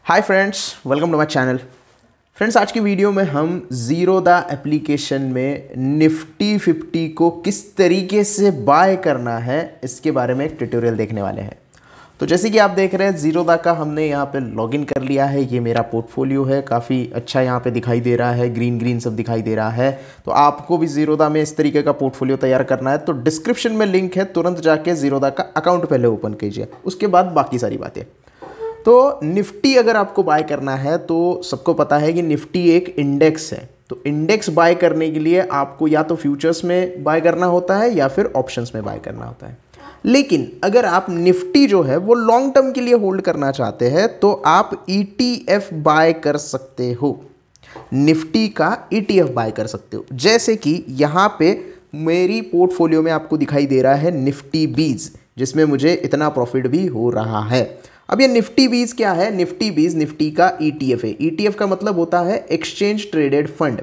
Hi friends, welcome to my channel. Friends, आज की video में हम ज़ीरोधा एप्लीकेशन में निफ्टी 50 को किस तरीके से बाय करना है इसके बारे में एक ट्यूटोरियल देखने वाले हैं। तो जैसे कि आप देख रहे हैं, ज़ीरोधा का हमने यहाँ पे लॉगिन कर लिया है। ये मेरा पोर्टफोलियो है, काफ़ी अच्छा यहाँ पे दिखाई दे रहा है, ग्रीन ग्रीन सब दिखाई दे रहा है। तो आपको भी ज़ीरोधा में इस तरीके का पोर्टफोलियो तैयार करना है तो डिस्क्रिप्शन में लिंक है, तुरंत जाके ज़ीरोधा का अकाउंट पहले ओपन कीजिए, उसके बाद बाकी सारी बातें। तो निफ्टी अगर आपको बाय करना है तो सबको पता है कि निफ्टी एक इंडेक्स है। तो इंडेक्स बाय करने के लिए आपको या तो फ्यूचर्स में बाय करना होता है या फिर ऑप्शंस में बाय करना होता है। लेकिन अगर आप निफ्टी जो है वो लॉन्ग टर्म के लिए होल्ड करना चाहते हैं तो आप ETF बाय कर सकते हो, निफ्टी का ETF बाय कर सकते हो। जैसे कि यहाँ पे मेरी पोर्टफोलियो में आपको दिखाई दे रहा है निफ्टी 20, जिसमें मुझे इतना प्रॉफिट भी हो रहा है। अब ये निफ्टी 20 क्या है? निफ्टी 20 निफ्टी का ETF है। ETF का मतलब होता है एक्सचेंज ट्रेडेड फंड,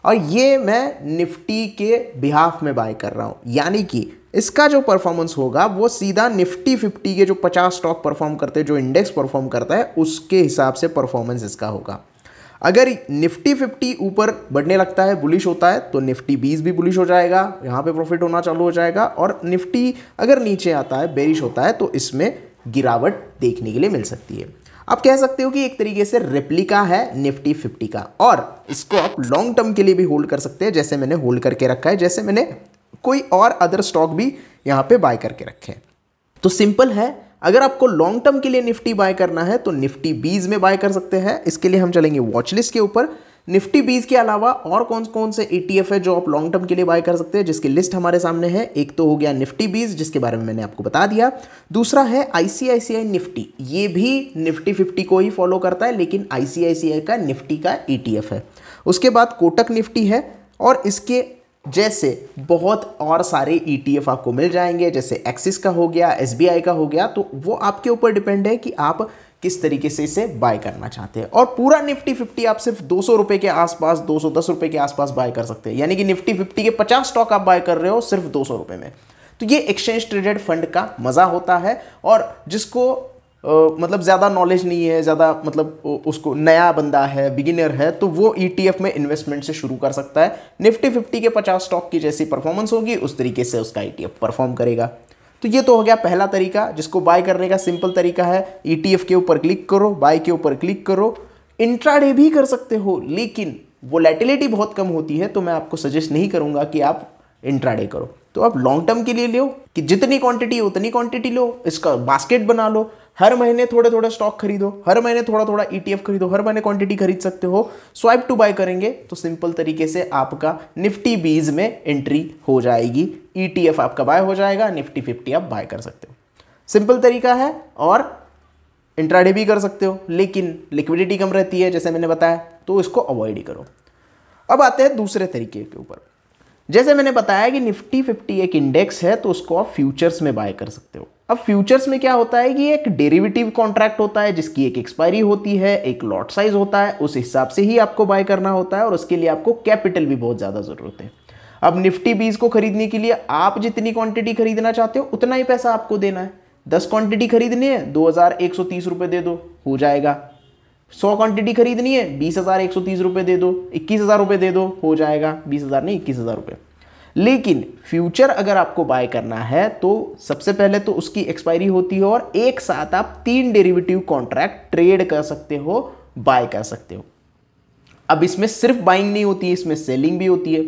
और ये मैं निफ्टी के बिहाफ में बाय कर रहा हूँ। यानी कि इसका जो परफॉर्मेंस होगा वो सीधा निफ्टी 50 के जो 50 स्टॉक परफॉर्म करते हैं, जो इंडेक्स परफॉर्म करता है, उसके हिसाब से परफॉर्मेंस इसका होगा। अगर निफ्टी 50 ऊपर बढ़ने लगता है, बुलिश होता है, तो निफ्टी 20 भी बुलिश हो जाएगा, यहाँ पे प्रॉफिट होना चालू हो जाएगा। और निफ्टी अगर नीचे आता है, बेरिश होता है, तो इसमें गिरावट देखने के लिए मिल सकती है। आप कह सकते हो कि एक तरीके से रेप्लिका है निफ्टी 50 का, और इसको आप लॉन्ग टर्म के लिए भी होल्ड कर सकते हैं, जैसे मैंने होल्ड करके रखा है, जैसे मैंने कोई और अदर स्टॉक भी यहाँ पे बाय करके रखे हैं। तो सिंपल है, अगर आपको लॉन्ग टर्म के लिए निफ्टी बाय करना है तो निफ्टी 20 में बाय कर सकते हैं। इसके लिए हम चलेंगे वॉच लिस्ट के ऊपर। निफ्टी 20 के अलावा और कौन कौन से ETF है जो आप लॉन्ग टर्म के लिए बाय कर सकते हैं, जिसकी लिस्ट हमारे सामने है। एक तो हो गया निफ्टी 20, जिसके बारे में मैंने आपको बता दिया। दूसरा है ICICI निफ्टी, ये भी निफ्टी 50 को ही फॉलो करता है, लेकिन ICICI का निफ्टी का ETF है। उसके बाद कोटक निफ्टी है, और इसके जैसे बहुत और सारे ETF आपको मिल जाएंगे, जैसे एक्सिस का हो गया, SBI का हो गया। तो वो आपके ऊपर डिपेंड है कि आप किस तरीके से इसे बाय करना चाहते हैं। और पूरा निफ्टी 50 आप सिर्फ 200 रुपए के आसपास, 210 रुपए के आसपास बाय कर सकते हैं। यानी कि निफ्टी 50 के 50 स्टॉक आप बाय कर रहे हो सिर्फ 200 रुपए में। तो ये एक्सचेंज ट्रेडेड फंड का मजा होता है। और जिसको मतलब ज़्यादा नॉलेज नहीं है, ज़्यादा मतलब उसको नया बंदा है, बिगिनर है, तो वो ETF में इन्वेस्टमेंट से शुरू कर सकता है। निफ्टी 50 के 50 स्टॉक की जैसी परफॉर्मेंस होगी, उस तरीके से उसका ETF परफॉर्म करेगा। तो ये तो हो गया पहला तरीका, जिसको बाय करने का सिंपल तरीका है। ETF के ऊपर क्लिक करो, बाय के ऊपर क्लिक करो। इंट्राडे भी कर सकते हो, लेकिन वोलेटिलिटी बहुत कम होती है, तो मैं आपको सजेस्ट नहीं करूंगा कि आप इंट्राडे करो। तो आप लॉन्ग टर्म के लिए लो कि जितनी क्वांटिटी है उतनी क्वांटिटी लो, इसका बास्केट बना लो। हर महीने थोड़े थोड़े स्टॉक खरीदो, हर महीने थोड़ा थोड़ा ETF खरीदो, हर महीने क्वांटिटी खरीद सकते हो। स्वाइप टू बाय करेंगे तो सिंपल तरीके से आपका निफ्टी 20 में एंट्री हो जाएगी, ETF आपका बाय हो जाएगा, निफ्टी 50 आप बाय कर सकते हो। सिंपल तरीका है, और इंट्राडे भी कर सकते हो, लेकिन लिक्विडिटी कम रहती है जैसे मैंने बताया, तो इसको अवॉइड ही करो। अब आते हैं दूसरे तरीके के ऊपर। जैसे मैंने बताया कि निफ्टी 50 एक इंडेक्स है, तो उसको आप फ्यूचर्स में बाय कर सकते हो। अब फ्यूचर्स में क्या होता है कि एक डेरिवेटिव कॉन्ट्रैक्ट होता है, जिसकी एक एक्सपायरी होती है, एक लॉट साइज होता है, उस हिसाब से ही आपको बाय करना होता है, और उसके लिए आपको कैपिटल भी बहुत ज़्यादा ज़रूरत है। अब निफ्टी 20 को खरीदने के लिए आप जितनी क्वांटिटी खरीदना चाहते हो उतना ही पैसा आपको देना है। 10 क्वांटिटी खरीदनी है, 2130 रुपये दे दो, हो जाएगा। 100 क्वांटिटी खरीदनी है, 20,130 रुपये दे दो, 21,000 रुपये दे दो, हो जाएगा। 20,000 नहीं, 21,000 रुपये। लेकिन फ्यूचर अगर आपको बाय करना है तो सबसे पहले तो उसकी एक्सपायरी होती है, और एक साथ आप 3 डेरिवेटिव कॉन्ट्रैक्ट ट्रेड कर सकते हो, बाय कर सकते हो। अब इसमें सिर्फ बाइंग नहीं होती है, इसमें सेलिंग भी होती है।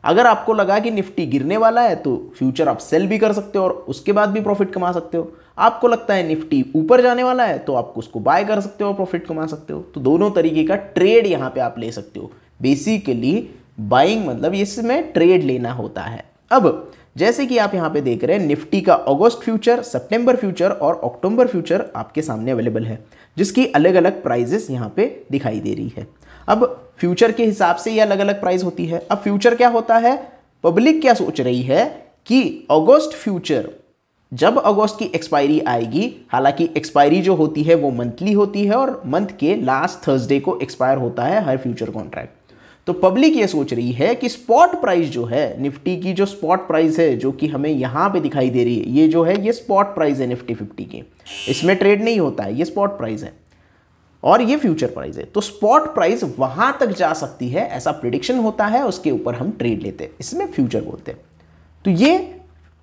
अगर आपको लगा कि निफ्टी गिरने वाला है तो फ्यूचर आप सेल भी कर सकते हो, और उसके बाद भी प्रॉफिट कमा सकते हो। आपको लगता है निफ्टी ऊपर जाने वाला है तो आप उसको बाय कर सकते हो और प्रॉफिट कमा सकते हो। तो दोनों तरीके का ट्रेड यहाँ पे आप ले सकते हो। बेसिकली बाइंग मतलब इसमें ट्रेड लेना होता है। अब जैसे कि आप यहाँ पे देख रहे हैं, निफ्टी का अगस्त फ्यूचर, सितंबर फ्यूचर और अक्टूबर फ्यूचर आपके सामने अवेलेबल है, जिसकी अलग अलग प्राइजेस यहाँ पे दिखाई दे रही है। अब फ्यूचर के हिसाब से ये अलग अलग प्राइस होती है। अब फ्यूचर क्या होता है, पब्लिक क्या सोच रही है कि अगस्त फ्यूचर, जब अगस्त की एक्सपायरी आएगी, हालांकि एक्सपायरी जो होती है वो मंथली होती है, और मंथ के लास्ट थर्सडे को एक्सपायर होता है हर फ्यूचर कॉन्ट्रैक्ट। तो पब्लिक ये सोच रही है कि स्पॉट प्राइस जो है निफ्टी की, जो स्पॉट प्राइस है जो कि हमें यहाँ पे दिखाई दे रही है, ये जो है ये स्पॉट प्राइस है निफ्टी 50 की, इसमें ट्रेड नहीं होता है, ये स्पॉट प्राइस है। और ये फ्यूचर प्राइस है। तो स्पॉट प्राइस वहां तक जा सकती है, ऐसा प्रिडिक्शन होता है, उसके ऊपर हम ट्रेड लेते हैं, इसमें फ्यूचर बोलते हैं। तो ये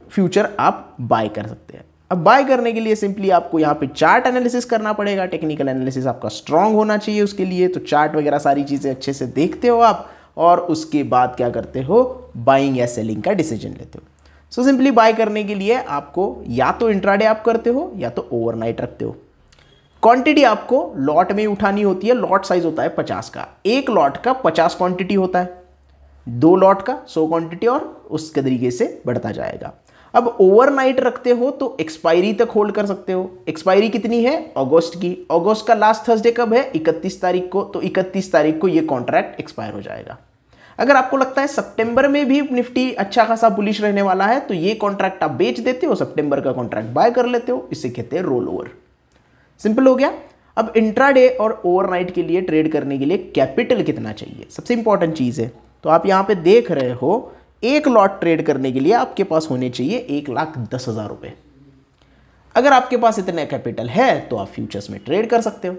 फ्यूचर आप बाय कर सकते हैं। अब बाय करने के लिए सिंपली आपको यहाँ पे चार्ट एनालिसिस करना पड़ेगा, टेक्निकल एनालिसिस आपका स्ट्रांग होना चाहिए उसके लिए। तो चार्ट वगैरह सारी चीज़ें अच्छे से देखते हो आप, और उसके बाद क्या करते हो, बाइंग या सेलिंग का डिसीजन लेते हो। सो सिंपली बाय करने के लिए आपको या तो इंट्राडे आप करते हो या तो ओवरनाइट रखते हो। क्वांटिटी आपको लॉट में ही उठानी होती है। लॉट साइज होता है 50 का, एक लॉट का 50 क्वांटिटी होता है, 2 लॉट का 100 क्वांटिटी, और उसके तरीके से बढ़ता जाएगा। अब ओवरनाइट रखते हो तो एक्सपायरी तक होल्ड कर सकते हो। एक्सपायरी कितनी है, अगस्त की। अगस्त का लास्ट थर्सडे कब है, 31 तारीख को। तो 31 तारीख को ये कॉन्ट्रैक्ट एक्सपायर हो जाएगा। अगर आपको लगता है सितंबर में भी निफ्टी अच्छा खासा बुलिश रहने वाला है, तो ये कॉन्ट्रैक्ट आप बेच देते हो, सितंबर का कॉन्ट्रैक्ट बाय कर लेते हो। इसे कहते हैं रोल ओवर। सिंपल हो गया। अब इंट्राडे और ओवरनाइट के लिए ट्रेड करने के लिए कैपिटल कितना चाहिए, सबसे इंपॉर्टेंट चीज है। तो आप यहां पे देख रहे हो, एक लॉट ट्रेड करने के लिए आपके पास होने चाहिए 1,10,000 रुपए। अगर आपके पास इतने कैपिटल है तो आप फ्यूचर्स में ट्रेड कर सकते हो,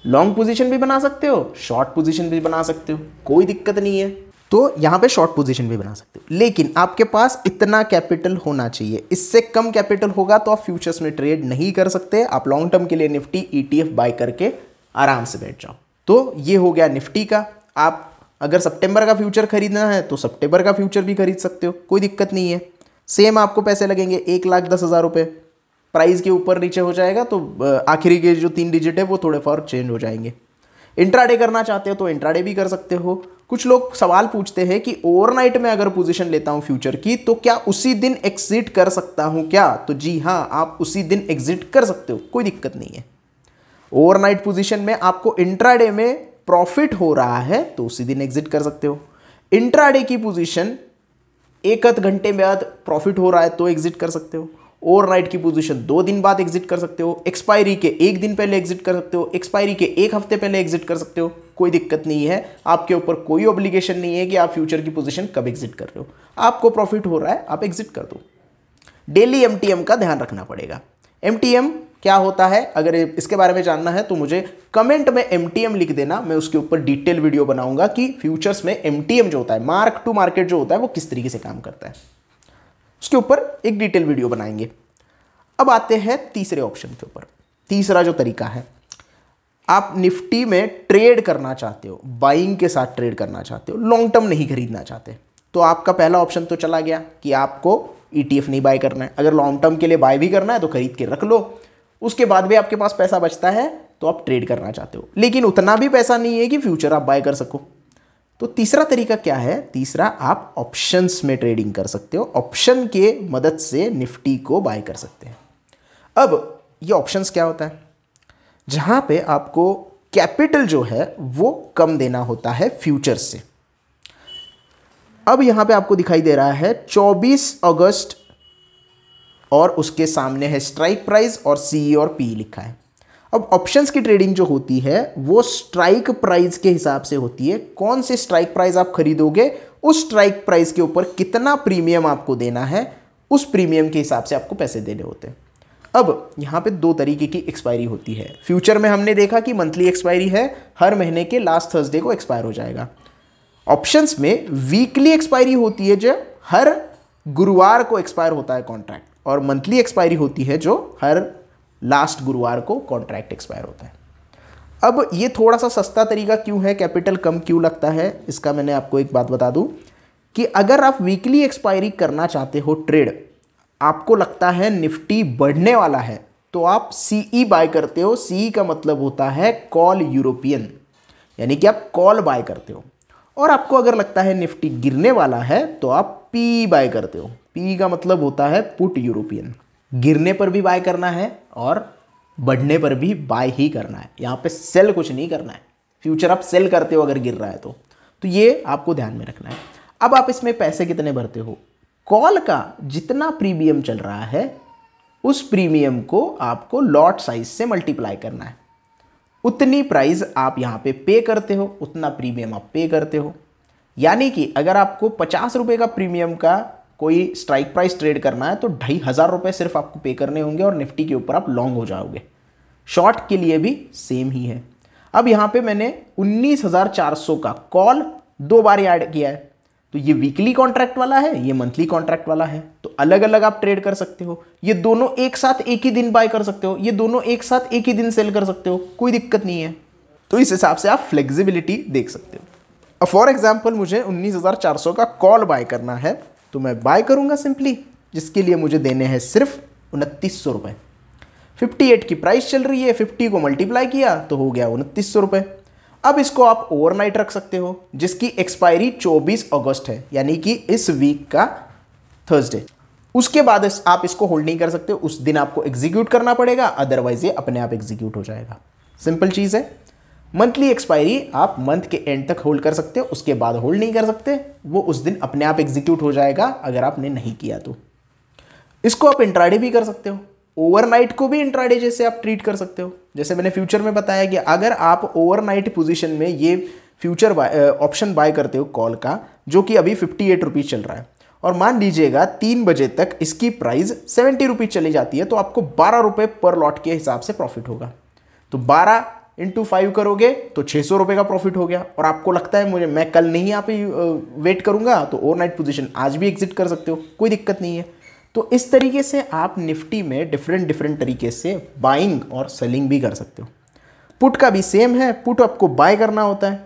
लॉन्ग पोजीशन भी बना सकते हो, शॉर्ट पोजीशन भी बना सकते हो, कोई दिक्कत नहीं है। तो यहां पे शॉर्ट पोजीशन भी बना सकते हो, लेकिन आपके पास इतना कैपिटल होना चाहिए। इससे कम कैपिटल होगा तो आप फ्यूचर्स में ट्रेड नहीं कर सकते। आप लॉन्ग टर्म के लिए निफ्टी ETF बाय करके आराम से बैठ जाओ। तो ये हो गया निफ्टी का। आप अगर सितंबर का फ्यूचर खरीदना है तो सितंबर का फ्यूचर भी खरीद सकते हो, कोई दिक्कत नहीं है। सेम आपको पैसे लगेंगे 1,10,000 रुपये। प्राइस के ऊपर नीचे हो जाएगा तो आखिरी के जो 3 डिजिट है वो थोड़े और चेंज हो जाएंगे। इंट्राडे करना चाहते हो तो इंट्राडे भी कर सकते हो। कुछ लोग सवाल पूछते हैं कि ओवरनाइट में अगर पोजीशन लेता हूं फ्यूचर की तो क्या उसी दिन एग्जिट कर सकता हूं क्या? तो जी हाँ, आप उसी दिन एग्जिट कर सकते हो, कोई दिक्कत नहीं है। ओवरनाइट पोजीशन में आपको इंट्राडे में प्रॉफिट हो रहा है तो उसी दिन एग्जिट कर सकते हो। इंट्राडे की पोजीशन 1 घंटे बाद प्रॉफिट हो रहा है तो एग्जिट कर सकते हो। ओवरनाइट की पोजीशन 2 दिन बाद एग्जिट कर सकते हो। एक्सपायरी के 1 दिन पहले एग्जिट कर सकते हो। एक्सपायरी के 1 हफ्ते पहले एग्जिट कर सकते हो, कोई दिक्कत नहीं है। आपके ऊपर कोई ऑब्लिगेशन नहीं है कि आप फ्यूचर की पोजीशन कब एग्जिट कर रहे हो। आपको प्रॉफिट हो रहा है, आप एग्जिट कर दो। डेली MTM का ध्यान रखना पड़ेगा। MTM क्या होता है, अगर इसके बारे में जानना है तो मुझे कमेंट में MTM लिख देना, मैं उसके ऊपर डिटेल वीडियो बनाऊंगा कि फ्यूचर्स में MTM जो होता है, मार्क टू मार्केट जो होता है, वो किस तरीके से काम करता है। उसके ऊपर एक डिटेल वीडियो बनाएंगे। अब आते हैं तीसरे ऑप्शन के ऊपर। तीसरा जो तरीका है, आप निफ्टी में ट्रेड करना चाहते हो, बाइंग के साथ ट्रेड करना चाहते हो, लॉन्ग टर्म नहीं खरीदना चाहते, तो आपका पहला ऑप्शन तो चला गया कि आपको ETF नहीं बाय करना है। अगर लॉन्ग टर्म के लिए बाय भी करना है तो खरीद के रख लो, उसके बाद भी आपके पास पैसा बचता है तो आप ट्रेड करना चाहते हो, लेकिन उतना भी पैसा नहीं है कि फ्यूचर आप बाय कर सको। तो तीसरा तरीका क्या है, तीसरा आप ऑप्शंस में ट्रेडिंग कर सकते हो। ऑप्शन के मदद से निफ्टी को बाय कर सकते हैं। अब ये ऑप्शंस क्या होता है, जहां पे आपको कैपिटल जो है वो कम देना होता है फ्यूचर्स से। अब यहां पे आपको दिखाई दे रहा है 24 अगस्त और उसके सामने है स्ट्राइक प्राइस और CE और PE लिखा है। अब ऑप्शंस की ट्रेडिंग जो होती है वो स्ट्राइक प्राइस के हिसाब से होती है। कौन से स्ट्राइक प्राइस आप खरीदोगे, उस स्ट्राइक प्राइस के ऊपर कितना प्रीमियम आपको देना है, उस प्रीमियम के हिसाब से आपको पैसे देने होते हैं। अब यहाँ पे 2 तरीके की एक्सपायरी होती है। फ्यूचर में हमने देखा कि मंथली एक्सपायरी है, हर महीने के लास्ट थर्सडे को एक्सपायर हो जाएगा। ऑप्शंस में वीकली एक्सपायरी होती है जो हर गुरुवार को एक्सपायर होता है कॉन्ट्रैक्ट, और मंथली एक्सपायरी होती है जो हर लास्ट गुरुवार को कॉन्ट्रैक्ट एक्सपायर होता है। अब ये थोड़ा सा सस्ता तरीका क्यों है, कैपिटल कम क्यों लगता है, इसका मैंने आपको एक बात बता दूं कि अगर आप वीकली एक्सपायरी करना चाहते हो ट्रेड, आपको लगता है निफ्टी बढ़ने वाला है, तो आप CE बाय करते हो। CE का मतलब होता है कॉल यूरोपियन, यानी कि आप कॉल बाय करते हो। और आपको अगर लगता है निफ्टी गिरने वाला है तो आप PE बाय करते हो। PE का मतलब होता है पुट यूरोपियन। गिरने पर भी बाय करना है और बढ़ने पर भी बाय ही करना है, यहाँ पे सेल कुछ नहीं करना है। फ्यूचर आप सेल करते हो अगर गिर रहा है तो ये आपको ध्यान में रखना है। अब आप इसमें पैसे कितने भरते हो, कॉल का जितना प्रीमियम चल रहा है उस प्रीमियम को आपको लॉट साइज से मल्टीप्लाई करना है। उतनी प्राइस आप यहाँ पे पे करते हो, उतना प्रीमियम आप पे करते हो। यानी कि अगर आपको 50 रुपये का प्रीमियम का कोई स्ट्राइक प्राइस ट्रेड करना है तो 2,500 रुपये सिर्फ आपको पे करने होंगे और निफ्टी के ऊपर आप लॉन्ग हो जाओगे। शॉर्ट के लिए भी सेम ही है। अब यहाँ पे मैंने 19,400 का कॉल 2 बार ऐड किया है, तो ये वीकली कॉन्ट्रैक्ट वाला है, ये मंथली कॉन्ट्रैक्ट वाला है, तो अलग अलग आप ट्रेड कर सकते हो। ये दोनों एक साथ एक ही दिन बाय कर सकते हो, ये दोनों एक साथ एक ही दिन सेल कर सकते हो, कोई दिक्कत नहीं है। तो इस हिसाब से आप फ्लेक्सिबिलिटी देख सकते हो। अब फॉर एग्जाम्पल मुझे 19,400 का कॉल बाय करना है, तो मैं बाय करूंगा सिंपली, जिसके लिए मुझे देने हैं सिर्फ 2900 रुपये। 58 की प्राइस चल रही है, 50 को मल्टीप्लाई किया तो हो गया 2900 रुपये। अब इसको आप ओवरनाइट रख सकते हो, जिसकी एक्सपायरी 24 अगस्त है, यानी कि इस वीक का थर्सडे। उसके बाद आप इसको होल्ड नहीं कर सकते, उस दिन आपको एग्जीक्यूट करना पड़ेगा, अदरवाइज ये अपने आप एग्जीक्यूट हो जाएगा। सिंपल चीज़ है। मंथली एक्सपायरी आप मंथ के एंड तक होल्ड कर सकते हो, उसके बाद होल्ड नहीं कर सकते, वो उस दिन अपने आप एग्जीक्यूट हो जाएगा अगर आपने नहीं किया तो। इसको आप इंट्राडे भी कर सकते हो, ओवरनाइट को भी इंट्राडे जैसे आप ट्रीट कर सकते हो। जैसे मैंने फ्यूचर में बताया कि अगर आप ओवरनाइट पोजीशन में ये फ्यूचर ऑप्शन बाय करते हो कॉल का, जो कि अभी 58 रुपीज़ चल रहा है, और मान लीजिएगा 3 बजे तक इसकी प्राइस 70 रुपीज़ चली जाती है, तो आपको 12 रुपये पर लॉट के हिसाब से प्रॉफिट होगा। तो 12 × 5 करोगे तो 600 रुपये का प्रॉफिट हो गया। और आपको लगता है मैं कल नहीं यहाँ पे वेट करूँगा, तो ओवरनाइट पोजीशन आज भी एग्जिट कर सकते हो, कोई दिक्कत नहीं है। तो इस तरीके से आप निफ्टी में डिफरेंट तरीके से बाइंग और सेलिंग भी कर सकते हो। पुट का भी सेम है, पुट आपको बाय करना होता है,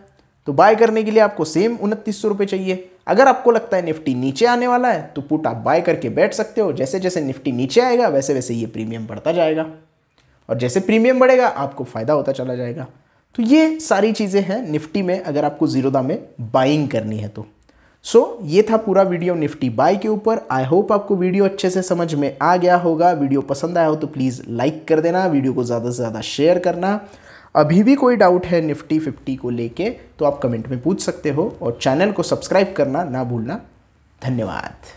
तो बाय करने के लिए आपको सेम 2900 रुपये चाहिए। अगर आपको लगता है निफ्टी नीचे आने वाला है, तो पुट आप बाय करके बैठ सकते हो। जैसे जैसे निफ्टी नीचे आएगा वैसे वैसे ये प्रीमियम बढ़ता जाएगा, और जैसे प्रीमियम बढ़ेगा आपको फ़ायदा होता चला जाएगा। तो ये सारी चीज़ें हैं निफ्टी में, अगर आपको ज़ीरोधा में बाइंग करनी है तो। ये था पूरा वीडियो निफ्टी बाय के ऊपर। आई होप आपको वीडियो अच्छे से समझ में आ गया होगा। वीडियो पसंद आया हो तो प्लीज़ लाइक कर देना, वीडियो को ज़्यादा से ज़्यादा शेयर करना। अभी भी कोई डाउट है निफ्टी 50 को लेके तो आप कमेंट में पूछ सकते हो, और चैनल को सब्सक्राइब करना ना भूलना। धन्यवाद।